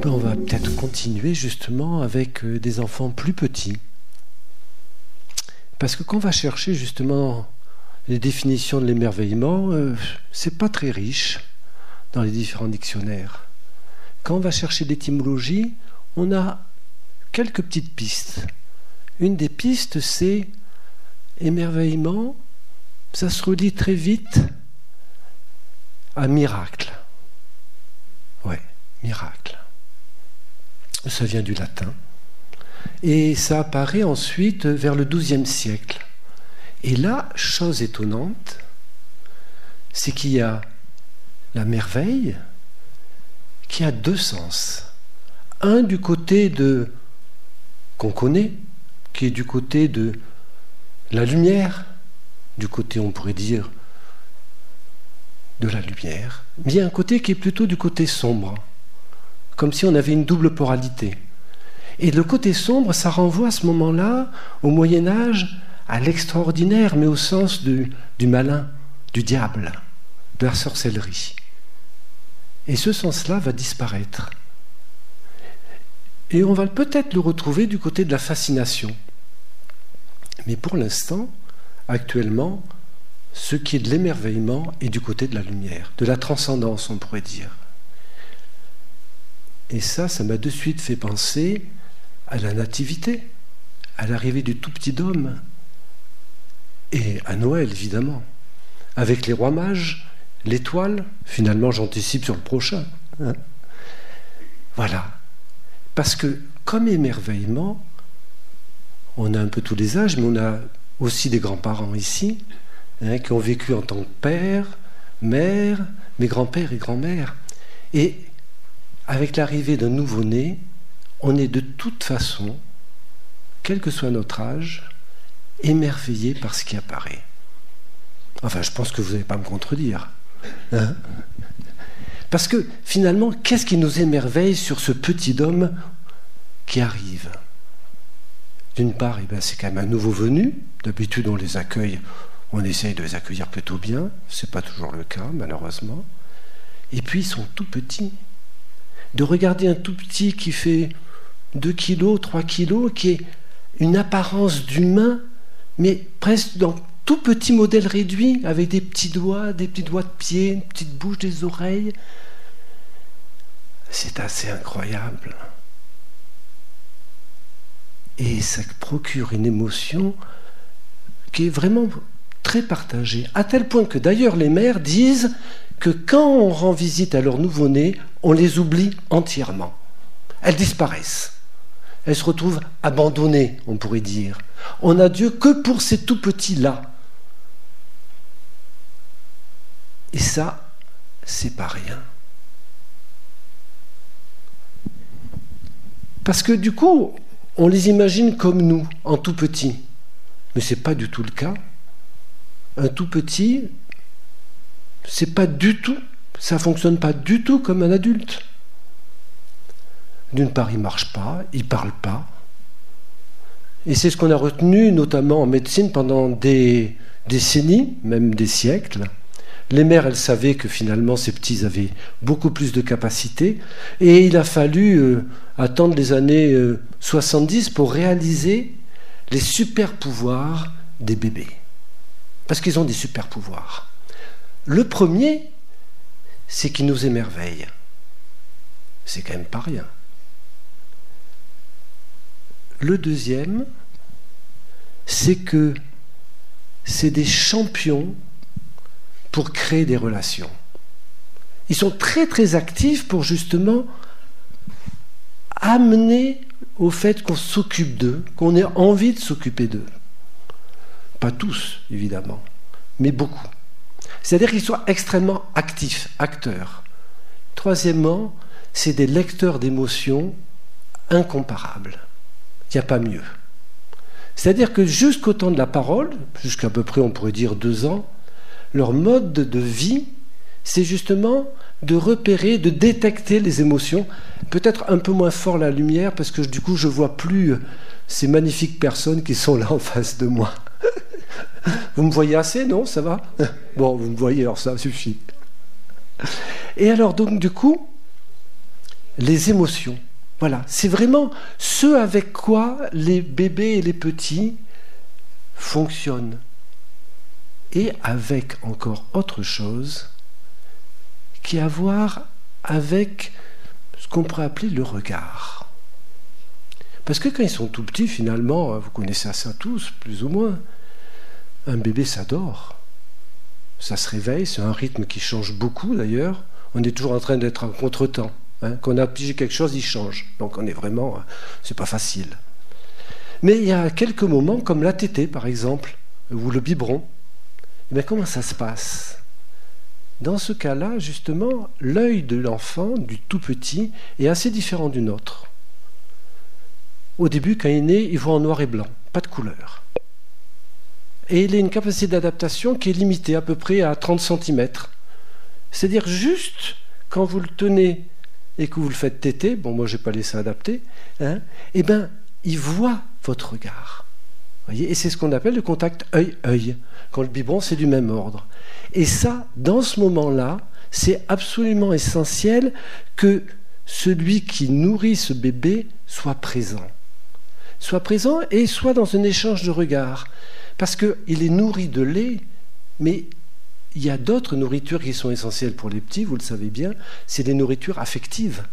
ben, on va peut-être continuer justement avec des enfants plus petits. Parce que quand on va chercher justement les définitions de l'émerveillement, c'est pas très riche dans les différents dictionnaires. Quand on va chercher l'étymologie, on a quelques petites pistes. Une des pistes, c'est émerveillement, ça se relie très vite à miracle. Ouais, miracle. Ça vient du latin. Et ça apparaît ensuite vers le XIIe siècle. Et là, chose étonnante, c'est qu'il y a la merveille qui a deux sens. Un du côté de qu'on connaît, qui est du côté de la lumière, du côté, on pourrait dire, de la lumière, mais il y a un côté qui est plutôt du côté sombre, comme si on avait une double polarité. Et le côté sombre, ça renvoie à ce moment-là, au Moyen-Âge, à l'extraordinaire, mais au sens du malin, du diable, de la sorcellerie. Et ce sens-là va disparaître. Et on va peut-être le retrouver du côté de la fascination. Mais pour l'instant, actuellement, ce qui est de l'émerveillement est du côté de la lumière, de la transcendance, on pourrait dire. Et ça m'a de suite fait penser à la nativité, à l'arrivée du tout petit homme, et à Noël, évidemment, avec les rois mages, l'étoile, finalement j'anticipe sur le prochain. Hein. Voilà. Parce que, comme émerveillement, on a un peu tous les âges, mais on a aussi des grands-parents ici, hein, qui ont vécu en tant que père, mère, mes grands-pères et grands-mères. Et avec l'arrivée d'un nouveau-né, on est de toute façon, quel que soit notre âge, émerveillé par ce qui apparaît. Enfin, je pense que vous n'allez pas me contredire. Hein? Parce que, finalement, qu'est-ce qui nous émerveille sur ce petit homme qui arrive ? D'une part, c'est quand même un nouveau venu. D'habitude, on les accueille, on essaye de les accueillir plutôt bien. Ce n'est pas toujours le cas, malheureusement. Et puis, ils sont tout petits. De regarder un tout petit qui fait 2 kilos, 3 kilos, qui est une apparence d'humain, mais presque dans tout petit modèle réduit, avec des petits doigts de pied, une petite bouche, des oreilles. C'est assez incroyable. Et ça procure une émotion qui est vraiment très partagée, à tel point que d'ailleurs les mères disent que quand on rend visite à leur nouveau-né, on les oublie entièrement. Elles disparaissent. Elles se retrouvent abandonnées, on pourrait dire. On n'a Dieu que pour ces tout petits-là. Et ça, c'est pas rien. Parce que du coup, on les imagine comme nous, en tout petit. Mais ce n'est pas du tout le cas. Un tout petit, c'est pas du tout, ça ne fonctionne pas du tout comme un adulte. D'une part, il ne marche pas, il ne parle pas. Et c'est ce qu'on a retenu, notamment en médecine, pendant des décennies, même des siècles. Les mères, elles savaient que finalement, ces petits avaient beaucoup plus de capacités. Et il a fallu attendre les années 70 pour réaliser les super-pouvoirs des bébés. Parce qu'ils ont des super-pouvoirs. Le premier, c'est qu'ils nous émerveillent. C'est quand même pas rien. Le deuxième, c'est que c'est des champions pour créer des relations. Ils sont très très actifs pour justement amener au fait qu'on s'occupe d'eux, qu'on ait envie de s'occuper d'eux. Pas tous, évidemment, mais beaucoup. C'est-à-dire qu'ils sont extrêmement actifs, acteurs. Troisièmement, c'est des lecteurs d'émotions incomparables. Il n'y a pas mieux. C'est-à-dire que jusqu'au temps de la parole, jusqu'à peu près, on pourrait dire 2 ans, leur mode de vie, c'est justement de repérer, de détecter les émotions. Peut-être un peu moins fort la lumière, parce que du coup, je ne vois plus ces magnifiques personnes qui sont là en face de moi. Vous me voyez assez, non? Ça va? Bon, vous me voyez, alors ça suffit. Et alors, donc, du coup, les émotions. Voilà, c'est vraiment ce avec quoi les bébés et les petits fonctionnent. Et avec encore autre chose qui a à voir avec ce qu'on pourrait appeler le regard. Parce que quand ils sont tout petits, finalement, vous connaissez ça tous, plus ou moins, un bébé s'adore. Ça se réveille, c'est un rythme qui change beaucoup d'ailleurs. On est toujours en train d'être en contretemps. Quand on a pigé quelque chose, il change. Donc on est vraiment... c'est pas facile. Mais il y a quelques moments, comme la tétée par exemple, ou le biberon. Et bien, comment ça se passe? Dans ce cas-là, justement, l'œil de l'enfant, du tout petit, est assez différent du nôtre. Au début, quand il est né, il voit en noir et blanc, pas de couleur. Et il a une capacité d'adaptation qui est limitée à peu près à 30 cm. C'est-à-dire juste quand vous le tenez et que vous le faites téter, bon, moi je n'ai pas laissé adapter, eh bien, il voit votre regard. Voyez, et c'est ce qu'on appelle le contact œil-œil. Quand le biberon, c'est du même ordre. Et ça, dans ce moment-là, c'est absolument essentiel que celui qui nourrit ce bébé soit présent. Soit présent et soit dans un échange de regards. Parce qu'il est nourri de lait, mais il y a d'autres nourritures qui sont essentielles pour les petits, vous le savez bien, c'est des nourritures affectives,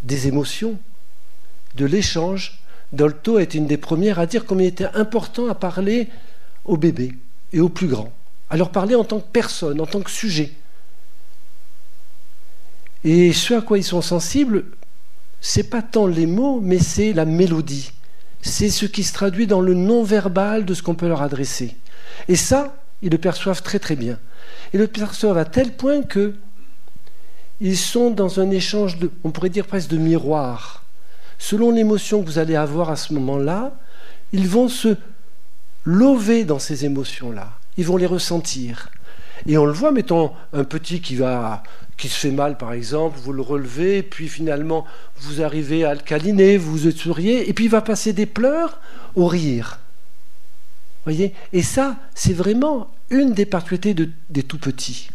des émotions, de l'échange. Dolto est une des premières à dire combien il était important à parler aux bébés et aux plus grands, à leur parler en tant que personne, en tant que sujet. Et ce à quoi ils sont sensibles, c'est pas tant les mots, mais c'est la mélodie. C'est ce qui se traduit dans le non-verbal de ce qu'on peut leur adresser. Et ça, ils le perçoivent très très bien. Ils le perçoivent à tel point que ils sont dans un échange, on pourrait dire presque de miroir. Selon l'émotion que vous allez avoir à ce moment-là, ils vont se lover dans ces émotions-là. Ils vont les ressentir. Et on le voit, mettons un petit qui se fait mal, par exemple, vous le relevez, puis finalement, vous arrivez à le câliner, vous vous souriez, et puis il va passer des pleurs au rire. Voyez ? Et ça, c'est vraiment une des particularités des tout-petits.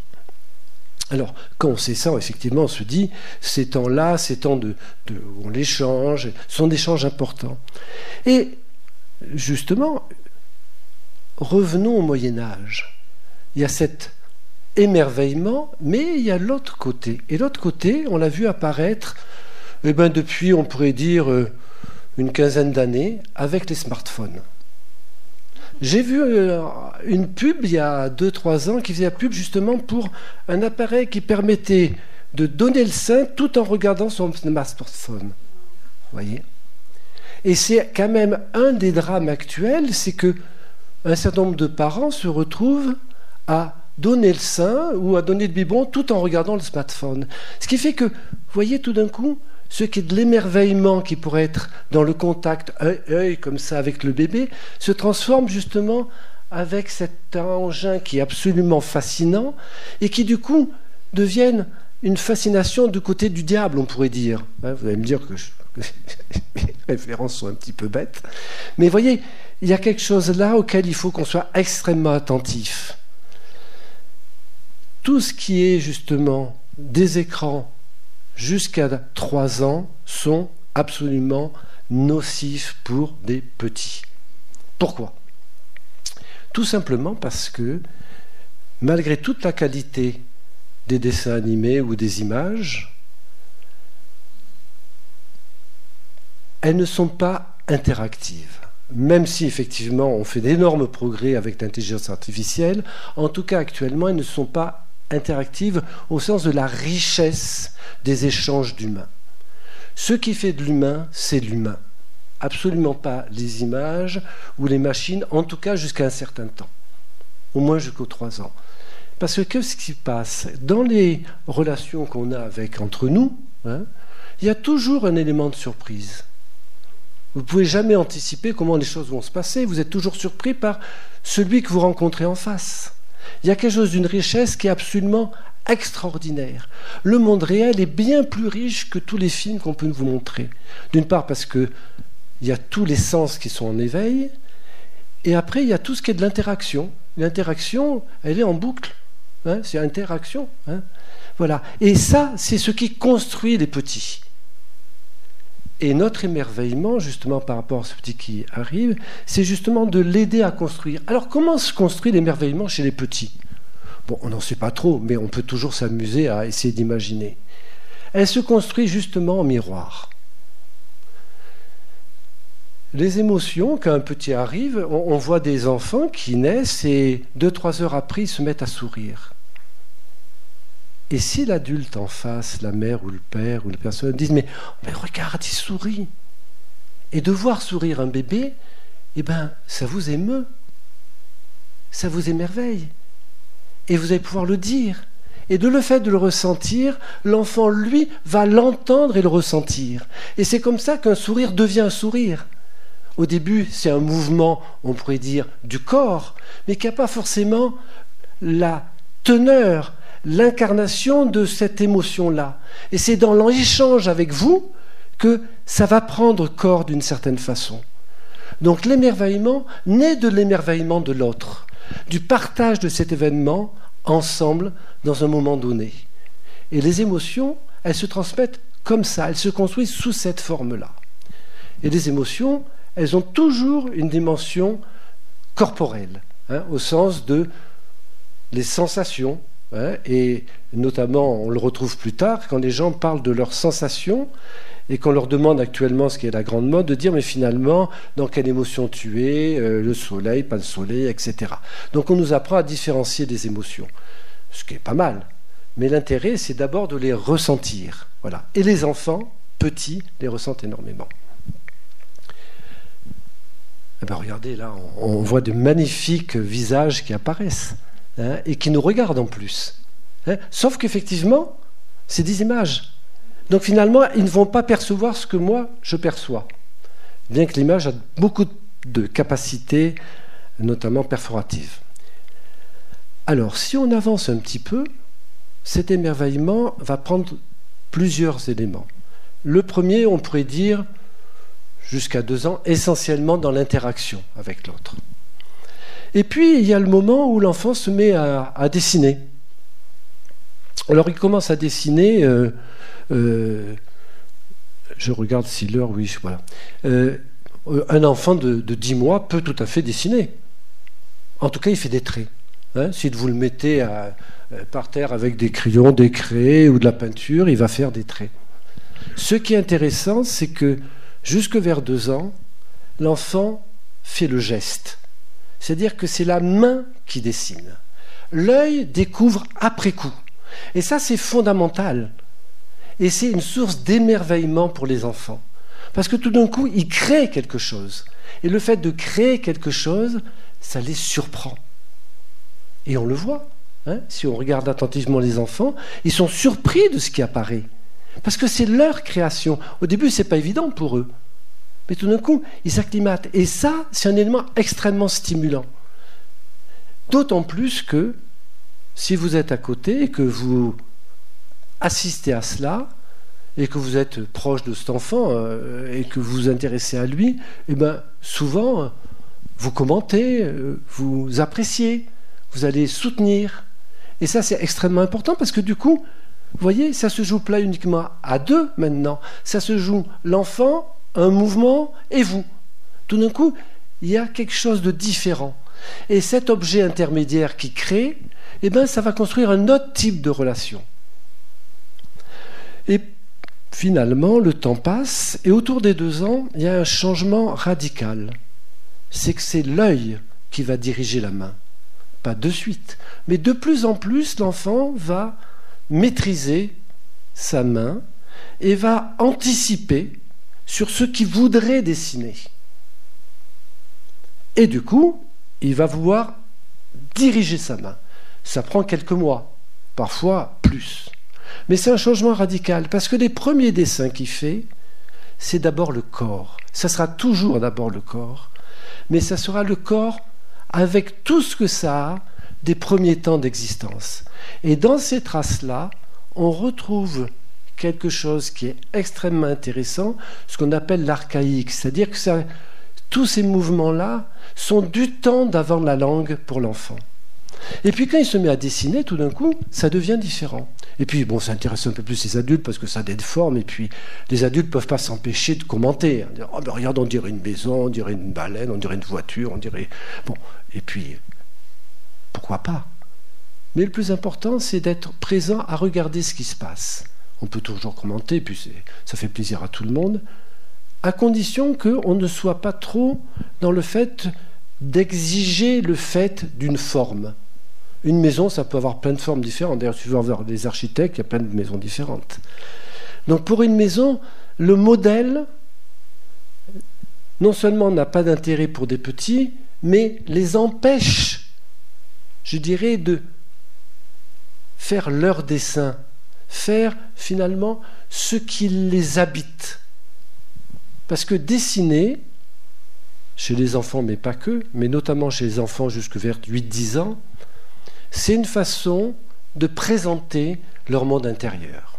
Alors, quand on sait ça, effectivement, on se dit, ces temps-là, ces temps où on l'échange, sont des échanges importants. Et, justement, revenons au Moyen-Âge. Il y a cet émerveillement, mais il y a l'autre côté. Et l'autre côté, on l'a vu apparaître depuis, on pourrait dire, une quinzaine d'années, avec les smartphones. J'ai vu une pub il y a 2-3 ans qui faisait la pub justement pour un appareil qui permettait de donner le sein tout en regardant son smartphone. Voyez ? Et c'est quand même un des drames actuels, c'est que un certain nombre de parents se retrouvent à donner le sein ou à donner le biberon tout en regardant le smartphone. Ce qui fait que, vous voyez, tout d'un coup, ce qui est de l'émerveillement qui pourrait être dans le contact œil-œil comme ça avec le bébé, se transforme justement avec cet engin qui est absolument fascinant et qui du coup devienne une fascination du côté du diable, on pourrait dire. Vous allez me dire que mes références sont un petit peu bêtes. Mais vous voyez, il y a quelque chose là auquel il faut qu'on soit extrêmement attentif. Tout ce qui est justement des écrans jusqu'à 3 ans sont absolument nocifs pour des petits. Pourquoi ? Tout simplement parce que, malgré toute la qualité des dessins animés ou des images, elles ne sont pas interactives. Même si, effectivement, on fait d'énormes progrès avec l'intelligence artificielle, en tout cas, actuellement, elles ne sont pas interactives au sens de la richesse des échanges d'humains. Ce qui fait de l'humain, c'est l'humain. Absolument pas les images ou les machines, en tout cas jusqu'à un certain temps. Au moins jusqu'aux 3 ans. Parce que qu'est-ce qui se passe ? Dans les relations qu'on a entre nous, il y a toujours un élément de surprise. Vous ne pouvez jamais anticiper comment les choses vont se passer. Vous êtes toujours surpris par celui que vous rencontrez en face. Il y a quelque chose d'une richesse qui est absolument extraordinaire. Le monde réel est bien plus riche que tous les films qu'on peut vous montrer. D'une part parce qu'il y a tous les sens qui sont en éveil, et après il y a tout ce qui est de l'interaction. L'interaction, elle est en boucle. C'est interaction. Voilà. Et ça, c'est ce qui construit les petits. Et notre émerveillement, justement, par rapport à ce petit qui arrive, c'est justement de l'aider à construire. Alors, comment se construit l'émerveillement chez les petits? Bon, on n'en sait pas trop, mais on peut toujours s'amuser à essayer d'imaginer. Elle se construit justement en miroir. Les émotions, quand un petit arrive, on voit des enfants qui naissent et 2-3 heures après, ils se mettent à sourire. Et si l'adulte en face, la mère ou le père ou la personne, disent mais regarde, il sourit. Et de voir sourire un bébé, eh ben, ça vous émeut, ça vous émerveille. Et vous allez pouvoir le dire. Et de le fait de le ressentir, l'enfant, lui, va l'entendre et le ressentir. Et c'est comme ça qu'un sourire devient un sourire. Au début, c'est un mouvement, on pourrait dire, du corps, mais qui n'a pas forcément la teneur, l'incarnation de cette émotion-là. Et c'est dans l'échange avec vous que ça va prendre corps d'une certaine façon. Donc l'émerveillement naît de l'émerveillement de l'autre, du partage de cet événement ensemble dans un moment donné. Et les émotions, elles se transmettent comme ça, elles se construisent sous cette forme-là. Et les émotions, elles ont toujours une dimension corporelle, au sens de les sensations, et notamment, on le retrouve plus tard, quand les gens parlent de leurs sensations, et qu'on leur demande actuellement, ce qui est la grande mode, de dire, mais finalement, dans quelle émotion tu es, le soleil, pas le soleil, etc. Donc on nous apprend à différencier des émotions, ce qui est pas mal. Mais l'intérêt, c'est d'abord de les ressentir. Voilà. Et les enfants, petits, les ressentent énormément. Eh ben regardez, là, on voit de magnifiques visages qui apparaissent, et qui nous regardent en plus. Sauf qu'effectivement, c'est des images. Donc finalement, ils ne vont pas percevoir ce que moi, je perçois. Bien que l'image a beaucoup de capacités, notamment perforatives. Alors, si on avance un petit peu, cet émerveillement va prendre plusieurs éléments. Le premier, on pourrait dire, jusqu'à 2 ans, essentiellement dans l'interaction avec l'autre. Et puis, il y a le moment où l'enfant se met à dessiner. Alors, il commence à dessiner... je regarde si l'heure, oui, voilà. Un enfant de 10 mois peut tout à fait dessiner. En tout cas, il fait des traits. Si vous le mettez par terre avec des crayons, des craies ou de la peinture, il va faire des traits. Ce qui est intéressant, c'est que jusque vers 2 ans, l'enfant fait le geste. C'est-à-dire que c'est la main qui dessine. L'œil découvre après coup. Et ça, c'est fondamental. Et c'est une source d'émerveillement pour les enfants. Parce que tout d'un coup, ils créent quelque chose. Et le fait de créer quelque chose, ça les surprend. Et on le voit. Si on regarde attentivement les enfants, ils sont surpris de ce qui apparaît. Parce que c'est leur création. Au début, ce n'est pas évident pour eux. Mais tout d'un coup, ils s'acclimatent. Et ça, c'est un élément extrêmement stimulant. D'autant plus que, si vous êtes à côté et que vous assistez à cela, et que vous êtes proche de cet enfant, et que vous vous intéressez à lui, eh bien, souvent, vous commentez, vous appréciez, vous allez soutenir. Et ça, c'est extrêmement important, parce que du coup, vous voyez, ça se joue pas uniquement à 2 maintenant. Ça se joue l'enfant, un mouvement, et vous. Tout d'un coup, il y a quelque chose de différent. Et cet objet intermédiaire qui crée, eh bien, ça va construire un autre type de relation. Et finalement, le temps passe, et autour des 2 ans, il y a un changement radical. C'est que c'est l'œil qui va diriger la main. Pas de suite, mais de plus en plus, l'enfant va maîtriser sa main et va anticiper sur ce qu'il voudrait dessiner. Et du coup, il va vouloir diriger sa main. Ça prend quelques mois, parfois plus. Mais c'est un changement radical, parce que les premiers dessins qu'il fait, c'est d'abord le corps. Ça sera toujours d'abord le corps, mais ça sera le corps avec tout ce que ça a des premiers temps d'existence. Et dans ces traces-là, on retrouve quelque chose qui est extrêmement intéressant, ce qu'on appelle l'archaïque, c'est-à-dire que tous ces mouvements-là sont du temps d'avant la langue pour l'enfant. Et puis quand il se met à dessiner, tout d'un coup, ça devient différent. Et puis, bon, ça intéresse un peu plus les adultes parce que ça déforme. Et puis, les adultes ne peuvent pas s'empêcher de commenter. Dire, oh, ben regarde, on dirait une maison, on dirait une baleine, on dirait une voiture, on dirait... Bon, et puis, pourquoi pas? Mais le plus important, c'est d'être présent à regarder ce qui se passe. On peut toujours commenter, puis ça fait plaisir à tout le monde, à condition qu'on ne soit pas trop dans le fait d'exiger le fait d'une forme. Une maison, ça peut avoir plein de formes différentes. D'ailleurs, si tu veux voir des architectes, il y a plein de maisons différentes. Donc pour une maison, le modèle, non seulement n'a pas d'intérêt pour des petits, mais les empêche, je dirais, de faire leur dessin, faire finalement ce qui les habite. Parce que dessiner, chez les enfants, mais pas que, mais notamment chez les enfants jusque vers 8-10 ans, c'est une façon de présenter leur monde intérieur.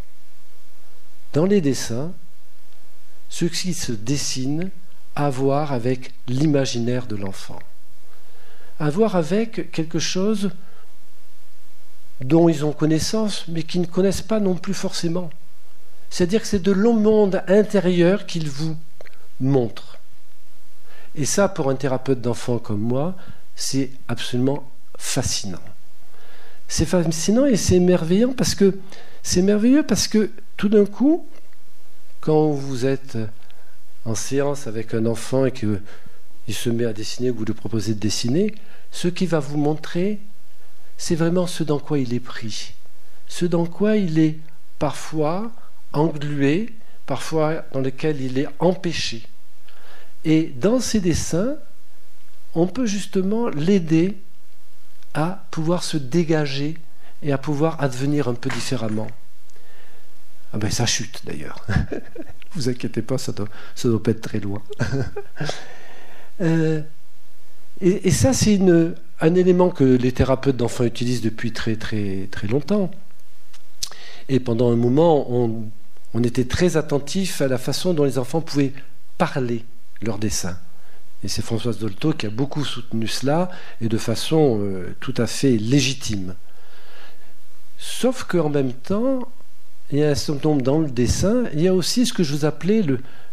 Dans les dessins, ce qui se dessine a à voir avec l'imaginaire de l'enfant, à voir avec quelque chose dont ils ont connaissance, mais qu'ils ne connaissent pas non plus forcément. C'est-à-dire que c'est de leur monde intérieur qu'ils vous montrent. Et ça, pour un thérapeute d'enfants comme moi, c'est absolument fascinant. C'est fascinant et c'est merveilleux parce que tout d'un coup, quand vous êtes en séance avec un enfant et qu'il se met à dessiner, que vous lui proposez de dessiner, ce qu'il va vous montrer, c'est vraiment ce dans quoi il est pris, ce dans quoi il est parfois englué, parfois dans lequel il est empêché. Et dans ces dessins, on peut justement l'aider à pouvoir se dégager et à pouvoir advenir un peu différemment. Ah ben ça chute d'ailleurs. Vous inquiétez pas, ça doit pas être très loin. Et ça, c'est un élément que les thérapeutes d'enfants utilisent depuis très, très, très longtemps. Et pendant un moment, on était très attentif à la façon dont les enfants pouvaient parler leurs dessins. Et c'est Françoise Dolto qui a beaucoup soutenu cela, et de façon tout à fait légitime. Sauf qu'en même temps, il y a un certain nombre dans le dessin, il y a aussi ce que je vous appelais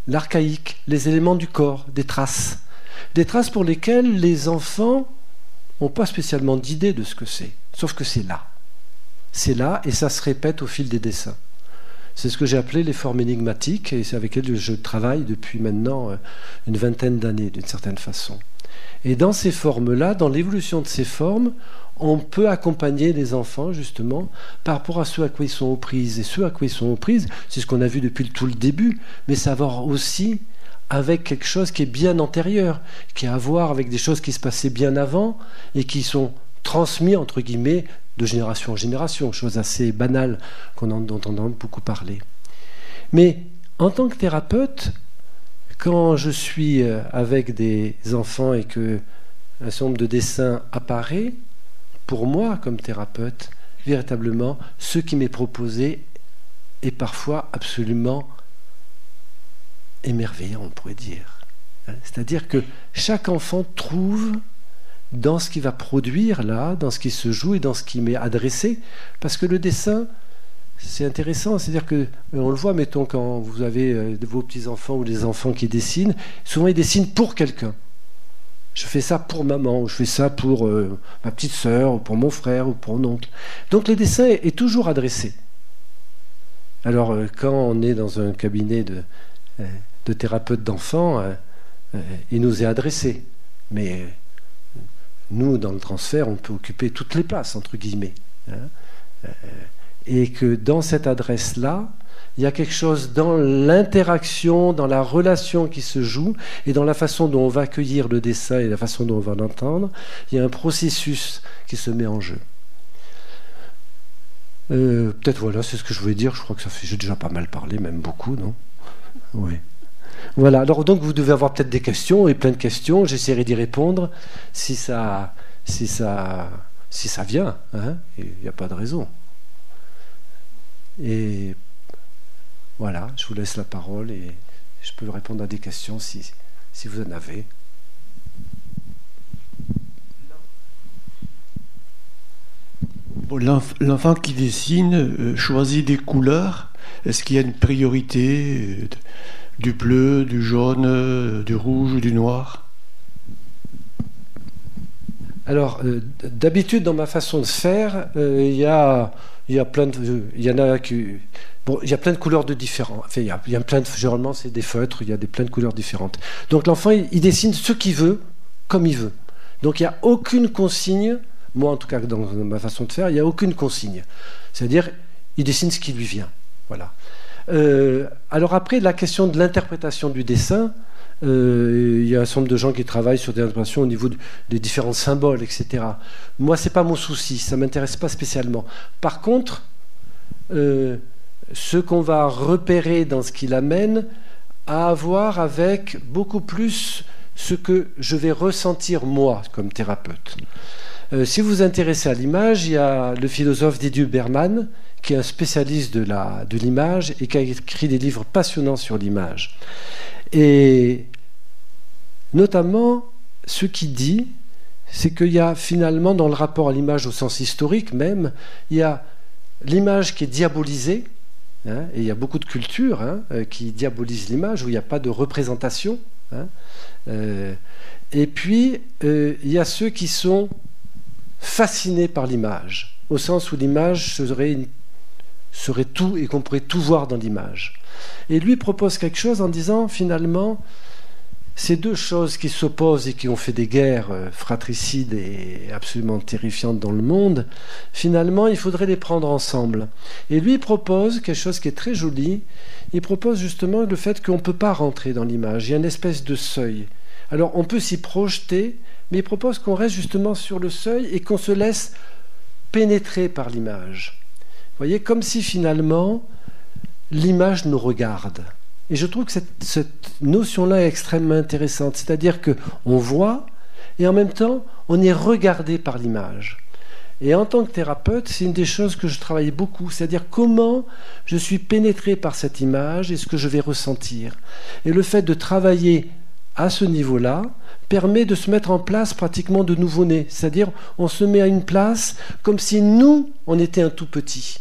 l'archaïque, les éléments du corps, des traces. Des traces pour lesquelles les enfants n'ont pas spécialement d'idée de ce que c'est. Sauf que c'est là. C'est là, et ça se répète au fil des dessins. C'est ce que j'ai appelé les formes énigmatiques, et c'est avec elles que je travaille depuis maintenant une vingtaine d'années, d'une certaine façon. Et dans ces formes-là, dans l'évolution de ces formes, on peut accompagner les enfants, justement, par rapport à ceux à quoi ils sont aux prises. Et ceux à quoi ils sont aux prises, c'est ce qu'on a vu depuis tout le début, mais ça va aussi avec quelque chose qui est bien antérieur, qui a à voir avec des choses qui se passaient bien avant, et qui sont transmises, entre guillemets, de génération en génération, chose assez banale dont on entend beaucoup parler. Mais en tant que thérapeute, quand je suis avec des enfants et qu'un certain nombre de dessins apparaît, pour moi, comme thérapeute, véritablement, ce qui m'est proposé est parfois absolument émerveillant, on pourrait dire. C'est-à-dire que chaque enfant trouve dans ce qu'il va produire là, dans ce qui se joue et dans ce qui m'est adressé, parce que le dessin, c'est intéressant, c'est-à-dire que, on le voit, mettons, quand vous avez vos petits-enfants ou des enfants qui dessinent, souvent ils dessinent pour quelqu'un. Je fais ça pour maman, ou je fais ça pour ma petite sœur, ou pour mon frère, ou pour mon oncle. Donc le dessin est toujours adressé. Alors, quand on est dans un cabinet de thérapeute d'enfants, il nous est adressé. Mais nous, dans le transfert, on peut occuper toutes les places, entre guillemets. Et que dans cette adresse-là, il y a quelque chose dans l'interaction, dans la relation qui se joue, et dans la façon dont on va accueillir le dessin et la façon dont on va l'entendre, il y a un processus qui se met en jeu. Peut-être voilà, c'est ce que je voulais dire. Je crois que j'ai déjà pas mal parlé, même beaucoup, non? Oui. Voilà, alors donc vous devez avoir peut-être des questions, et plein de questions, j'essaierai d'y répondre si ça vient, hein, il n'y a pas de raison. Et voilà, je vous laisse la parole et je peux répondre à des questions si vous en avez. Bon, l'enfant qui dessine choisit des couleurs. Est-ce qu'il y a une priorité du bleu, du jaune, du rouge ou du noir? Alors, d'habitude, dans ma façon de faire, il y a plein de, il y en a qui, bon, il y a plein de couleurs de différents. Enfin, il y a plein de, généralement, c'est des feutres, il y a plein de couleurs différentes. Donc, l'enfant, il dessine ce qu'il veut, comme il veut. Donc, il n'y a aucune consigne. Moi, en tout cas, dans ma façon de faire, il n'y a aucune consigne. C'est-à-dire, il dessine ce qui lui vient. Voilà. Alors après, la question de l'interprétation du dessin, il y a un certain nombre de gens qui travaillent sur des interprétations au niveau des différents symboles, etc. Moi, ce n'est pas mon souci, ça ne m'intéresse pas spécialement. Par contre, ce qu'on va repérer dans ce qu'il amène a à voir avec beaucoup plus ce que je vais ressentir moi comme thérapeute. Si vous vous intéressez à l'image, il y a le philosophe Didier Berman, qui est un spécialiste de l'image et qui a écrit des livres passionnants sur l'image. Et notamment, ce qu'il dit, c'est qu'il y a finalement, dans le rapport à l'image au sens historique même, il y a l'image qui est diabolisée, hein, et il y a beaucoup de cultures qui diabolisent l'image, où il n'y a pas de représentation. Et puis, il y a ceux qui sont fascinés par l'image, au sens où l'image serait tout et qu'on pourrait tout voir dans l'image. Et lui propose quelque chose en disant, finalement, ces deux choses qui s'opposent et qui ont fait des guerres fratricides et absolument terrifiantes dans le monde, finalement, il faudrait les prendre ensemble. Et lui propose quelque chose qui est très joli. Il propose justement le fait qu'on ne peut pas rentrer dans l'image. Il y a une espèce de seuil. Alors, on peut s'y projeter, mais il propose qu'on reste justement sur le seuil et qu'on se laisse pénétrer par l'image. Vous voyez, comme si finalement, l'image nous regarde. Et je trouve que cette notion-là est extrêmement intéressante. C'est-à-dire qu'on voit et en même temps, on est regardé par l'image. Et en tant que thérapeute, c'est une des choses que je travaille beaucoup. C'est-à-dire comment je suis pénétré par cette image et ce que je vais ressentir. Et le fait de travailler à ce niveau-là permet de se mettre en place pratiquement de nouveau-né. C'est-à-dire on se met à une place comme si nous, on était un tout petit.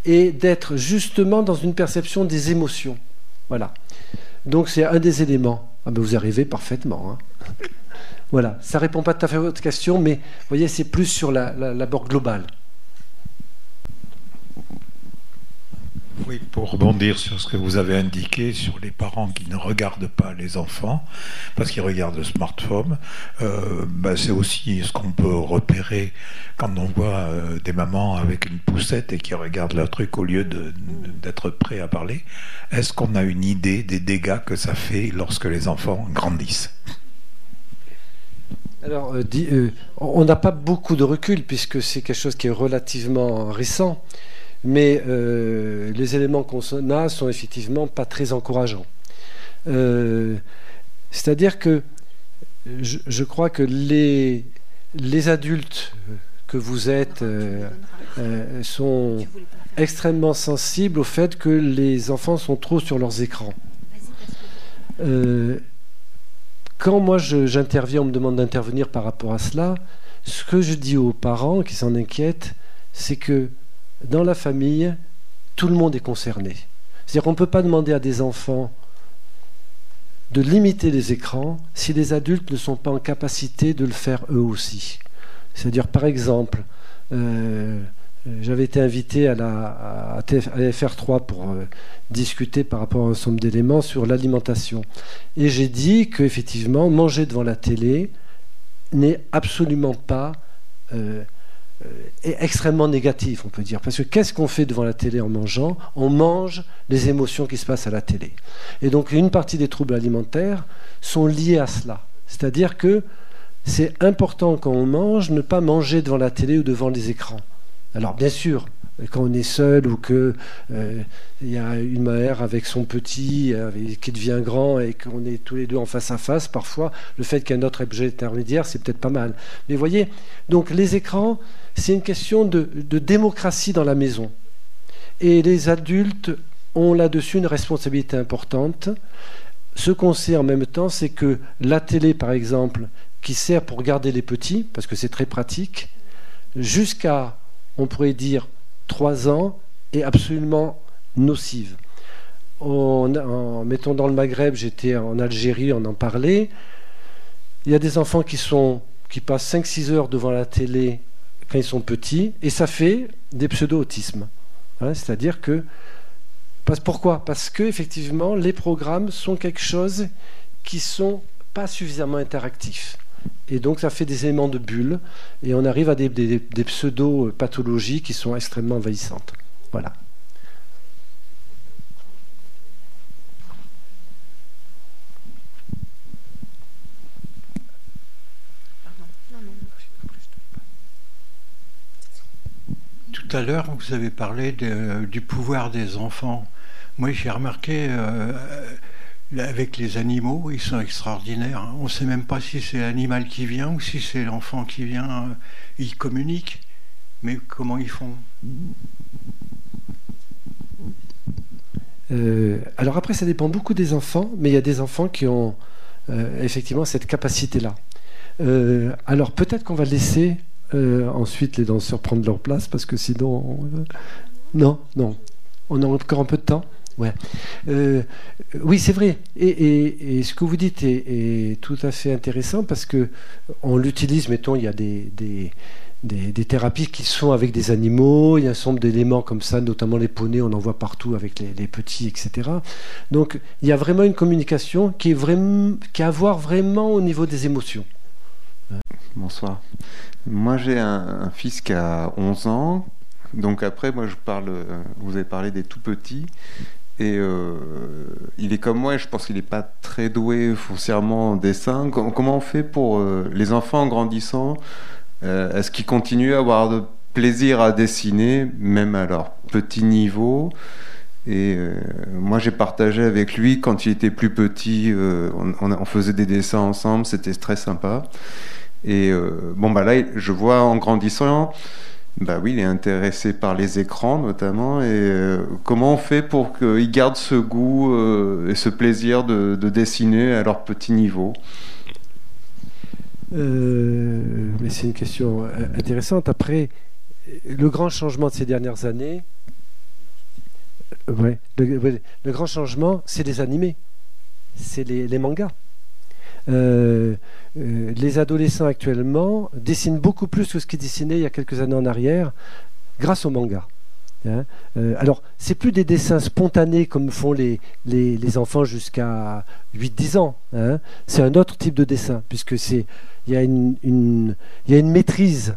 Et d'être justement dans une perception des émotions. Voilà. Donc c'est un des éléments. Ah ben vous arrivez parfaitement. Hein. Voilà. Ça ne répond pas tout à fait à votre question, mais vous voyez, c'est plus sur l'abord global. Oui, pour rebondir sur ce que vous avez indiqué sur les parents qui ne regardent pas les enfants parce qu'ils regardent le smartphone, c'est aussi ce qu'on peut repérer quand on voit des mamans avec une poussette et qui regardent leur truc au lieu d'être prêts à parler. Est-ce qu'on a une idée des dégâts que ça fait lorsque les enfants grandissent ? Alors, on n'a pas beaucoup de recul puisque c'est quelque chose qui est relativement récent. Mais les éléments qu'on a sont effectivement pas très encourageants. C'est-à-dire que je crois que les adultes que vous êtes sont extrêmement sensibles au fait que les enfants sont trop sur leurs écrans. Quand moi j'interviens, on me demande d'intervenir par rapport à cela, ce que je dis aux parents qui s'en inquiètent, c'est que dans la famille, tout le monde est concerné. C'est-à-dire qu'on ne peut pas demander à des enfants de limiter les écrans si les adultes ne sont pas en capacité de le faire eux aussi. C'est-à-dire, par exemple, j'avais été invité à FR3 pour discuter par rapport à un ensemble d'éléments sur l'alimentation. Et j'ai dit qu'effectivement, manger devant la télé n'est absolument pas... est extrêmement négatif, on peut dire. Parce que qu'est-ce qu'on fait devant la télé en mangeant ? On mange les émotions qui se passent à la télé. Et donc, une partie des troubles alimentaires sont liés à cela. C'est-à-dire que c'est important, quand on mange, ne pas manger devant la télé ou devant les écrans. Alors, bien sûr, quand on est seul ou qu'il y a une mère avec son petit qui devient grand et qu'on est tous les deux en face à face, parfois, le fait qu'il y ait un autre objet intermédiaire, c'est peut-être pas mal. Mais vous voyez, donc les écrans, c'est une question de démocratie dans la maison. Et les adultes ont là-dessus une responsabilité importante. Ce qu'on sait en même temps, c'est que la télé, par exemple, qui sert pour garder les petits, parce que c'est très pratique, jusqu'à on pourrait dire 3 ans, est absolument nocive. Mettons dans le Maghreb, j'étais en Algérie, on en parlait. Il y a des enfants qui passent 5-6 heures devant la télé quand ils sont petits, et ça fait des pseudo-autismes. Hein, c'est-à-dire que... Pourquoi ? Parce que effectivement, les programmes sont quelque chose qui sont pas suffisamment interactifs. Et donc ça fait des éléments de bulle, et on arrive à des pseudo-pathologies qui sont extrêmement envahissantes. Voilà. Tout à l'heure, vous avez parlé du pouvoir des enfants. Moi, j'ai remarqué, avec les animaux, ils sont extraordinaires. On ne sait même pas si c'est l'animal qui vient ou si c'est l'enfant qui vient. Ils communiquent, mais comment ils font ? Alors après, ça dépend beaucoup des enfants, mais il y a des enfants qui ont effectivement cette capacité-là. Alors peut-être qu'on va laisser ensuite les danseurs prendre leur place, parce que sinon... Non, on a encore un peu de temps. Ouais. Oui, c'est vrai. Et ce que vous dites est tout à fait intéressant, parce que on l'utilise, mettons, il y a des thérapies qui sont avec des animaux, il y a un certain nombre d'éléments comme ça, notamment les poneys, on en voit partout avec les petits, etc. Donc il y a vraiment une communication qui est à voir vraiment au niveau des émotions. Bonsoir. Moi j'ai un fils qui a 11 ans, donc après moi vous avez parlé des tout petits, et il est comme moi, et je pense qu'il n'est pas très doué foncièrement en dessin. Comment on fait pour les enfants en grandissant, est-ce qu'ils continuent à avoir de plaisir à dessiner, même à leur petit niveau ? Et moi j'ai partagé avec lui quand il était plus petit, on faisait des dessins ensemble, c'était très sympa. Et là je vois en grandissant, oui, il est intéressé par les écrans notamment, et comment on fait pour qu'il garde ce goût et ce plaisir de dessiner à leur petit niveau ? Mais c'est une question intéressante. Après, le grand changement de ces dernières années, le grand changement, c'est les animés, c'est les mangas. Les adolescents actuellement dessinent beaucoup plus que ce qu'ils dessinaient il y a quelques années en arrière, grâce aux mangas. Alors, c'est plus des dessins spontanés comme font les enfants jusqu'à 8-10 ans. C'est un autre type de dessin, puisque il y a une maîtrise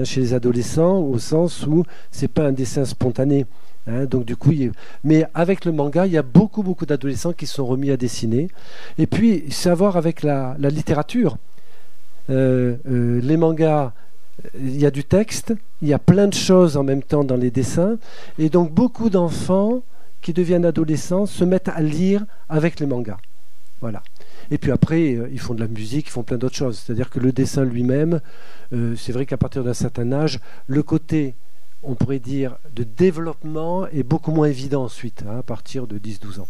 chez les adolescents, au sens où c'est pas un dessin spontané. Donc du coup, mais avec le manga, il y a beaucoup d'adolescents qui se sont remis à dessiner. Et puis, savoir avec la littérature, les mangas, il y a du texte, il y a plein de choses en même temps dans les dessins, et donc beaucoup d'enfants qui deviennent adolescents se mettent à lire avec les mangas. Voilà. Et puis après, ils font de la musique, ils font plein d'autres choses. C'est-à-dire que le dessin lui-même, c'est vrai qu'à partir d'un certain âge, le côté, on pourrait dire, de développement est beaucoup moins évident ensuite, à partir de 10-12 ans.